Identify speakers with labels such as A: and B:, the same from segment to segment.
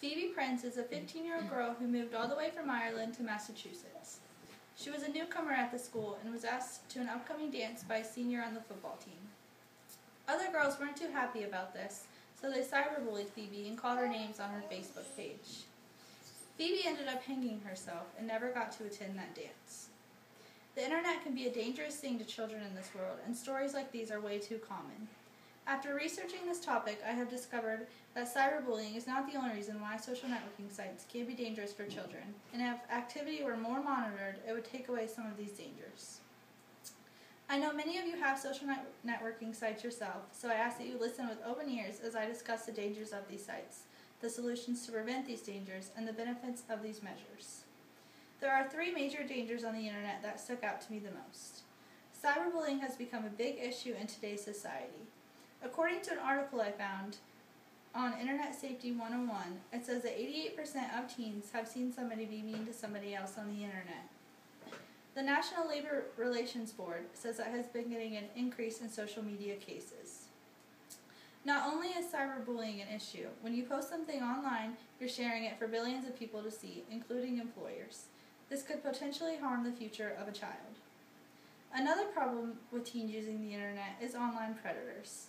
A: Phoebe Prince is a 15-year-old girl who moved all the way from Ireland to Massachusetts. She was a newcomer at the school and was asked to an upcoming dance by a senior on the football team. Other girls weren't too happy about this, so they cyberbullied Phoebe and called her names on her Facebook page. Phoebe ended up hanging herself and never got to attend that dance. The internet can be a dangerous thing to children in this world, and stories like these are way too common. After researching this topic, I have discovered that cyberbullying is not the only reason why social networking sites can be dangerous for children, and if activity were more monitored, it would take away some of these dangers. I know many of you have social networking sites yourself, so I ask that you listen with open ears as I discuss the dangers of these sites, the solutions to prevent these dangers, and the benefits of these measures. There are 3 major dangers on the internet that stuck out to me the most. Cyberbullying has become a big issue in today's society. According to an article I found on Internet Safety 101, it says that 88% of teens have seen somebody be mean to somebody else on the internet. The National Labor Relations Board says that has been getting an increase in social media cases. Not only is cyberbullying an issue, when you post something online, you're sharing it for billions of people to see, including employers. This could potentially harm the future of a child. Another problem with teens using the internet is online predators.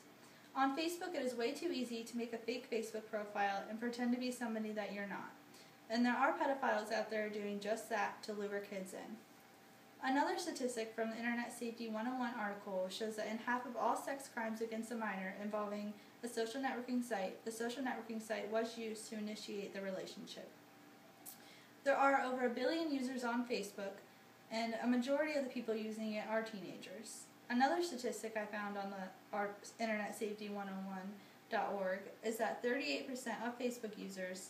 A: On Facebook, it is way too easy to make a fake Facebook profile and pretend to be somebody that you're not. And there are pedophiles out there doing just that to lure kids in. Another statistic from the Internet Safety 101 article shows that in half of all sex crimes against a minor involving a social networking site, the social networking site was used to initiate the relationship. There are over 1 billion users on Facebook, and a majority of the people using it are teenagers. Another statistic I found on the InternetSafety101.org is that 38% of Facebook users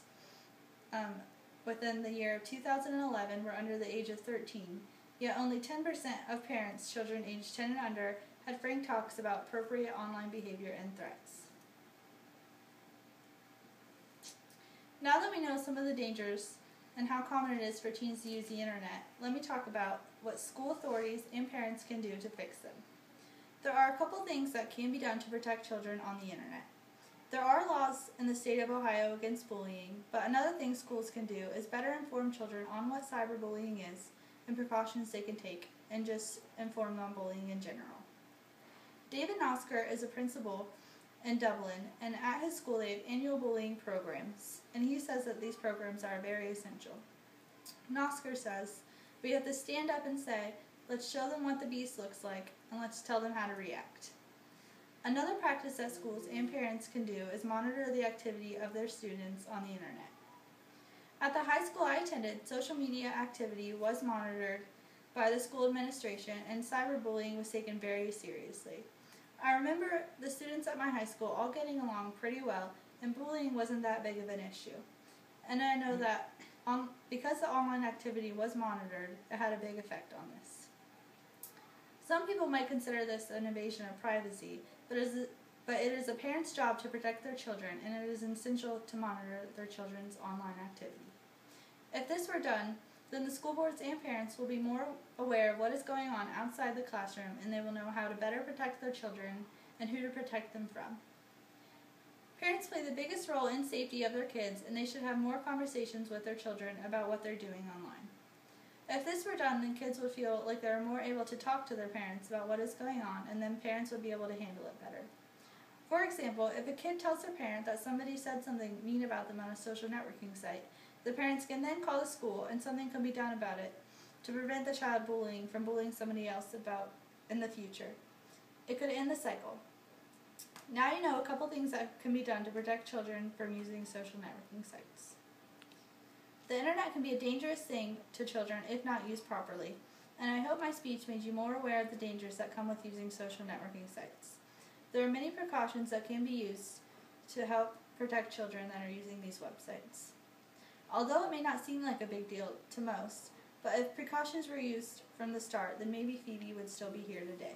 A: within the year of 2011 were under the age of 13, yet only 10% of parents, children aged 10 and under, had frank talks about appropriate online behavior and threats. Now that we know some of the dangers and how common it is for teens to use the internet, let me talk about what school authorities and parents can do to fix them. There are a couple things that can be done to protect children on the internet. There are laws in the state of Ohio against bullying, but another thing schools can do is better inform children on what cyberbullying is and precautions they can take, and just inform them on bullying in general. David Nosker is a principal in Dublin, and at his school they have annual bullying programs, and he says that these programs are very essential. Nosker says, "We have to stand up and say, let's show them what the beast looks like, and let's tell them how to react." Another practice that schools and parents can do is monitor the activity of their students on the internet. At the high school I attended, social media activity was monitored by the school administration, and cyberbullying was taken very seriously. I remember the students at my high school all getting along pretty well, and bullying wasn't that big of an issue. And I know that because the online activity was monitored, it had a big effect on this. Some people might consider this an invasion of privacy, but it is a parent's job to protect their children, and it is essential to monitor their children's online activity. If this were done, then the school boards and parents will be more aware of what is going on outside the classroom, and they will know how to better protect their children and who to protect them from. Parents play the biggest role in safety of their kids, and they should have more conversations with their children about what they're doing online. If this were done, then kids would feel like they are more able to talk to their parents about what is going on, and then parents would be able to handle it better. For example, if a kid tells their parent that somebody said something mean about them on a social networking site, the parents can then call the school, and something can be done about it to prevent the child from bullying somebody else in the future. It could end the cycle. Now you know a couple things that can be done to protect children from using social networking sites. The internet can be a dangerous thing to children if not used properly, and I hope my speech made you more aware of the dangers that come with using social networking sites. There are many precautions that can be used to help protect children that are using these websites. Although it may not seem like a big deal to most, but if precautions were used from the start, then maybe Phoebe would still be here today.